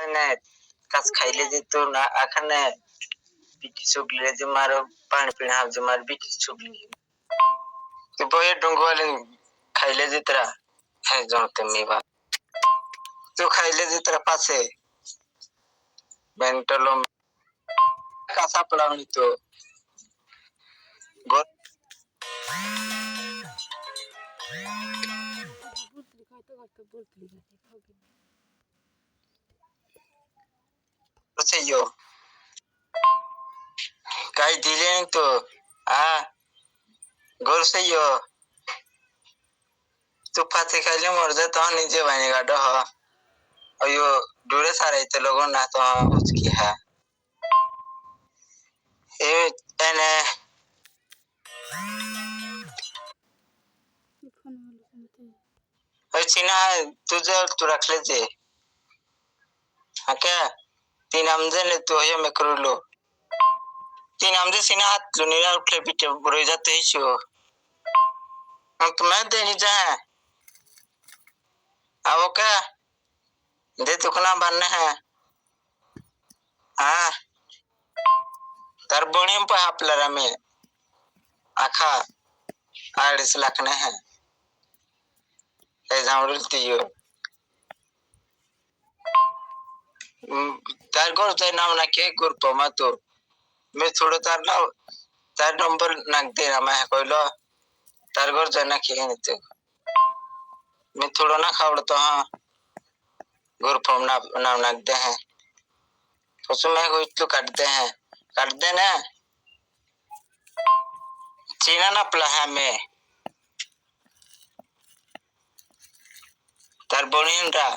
ने कस खाइले जे तो ना आखने बिटी चुगले जे मारो पानी पीना जे मार बिटी चुगली तो बोये डोंगवाले खाइले जे तेरा है जानते मेवा तो खाइले जे तेरा पासे मेंटलो कासा पड़ावनी तो गो तो यो काय दिले तो आ गोर से यो तो पाते खाइले मर जा तो नीचे बने गाड़ो हा और यो डूरे सारे ते लोगों ना तो उसकी है ये एने चिना तुझे तू रख ले जे हाँ क्या तीन आमदे ने तो ये मैं करूँ लो तीन आमदे सिना हाथ लुनिया उठले पीछे बुरे जाते ही शो हम तुम्हें देनी चाहे अब क्या दे तुकना बनने हैं हाँ तरबोनियम पे आप लड़ा में आखा आड़िस लखने हैं ऐसा उड़ती हो तार गोर तार नाम ना के गोर पमा तो मैं थोड़ा तार नंबर नक दे ना मैं कोई लो तार गोर तार ना के नहीं तो मैं थोड़ा ना खावड़ तो हाँ गोर पम ना नाम नक दे हैं तो सुबह कोई तो काट दे ना चीना ना पला है मैं तार बोनियन रा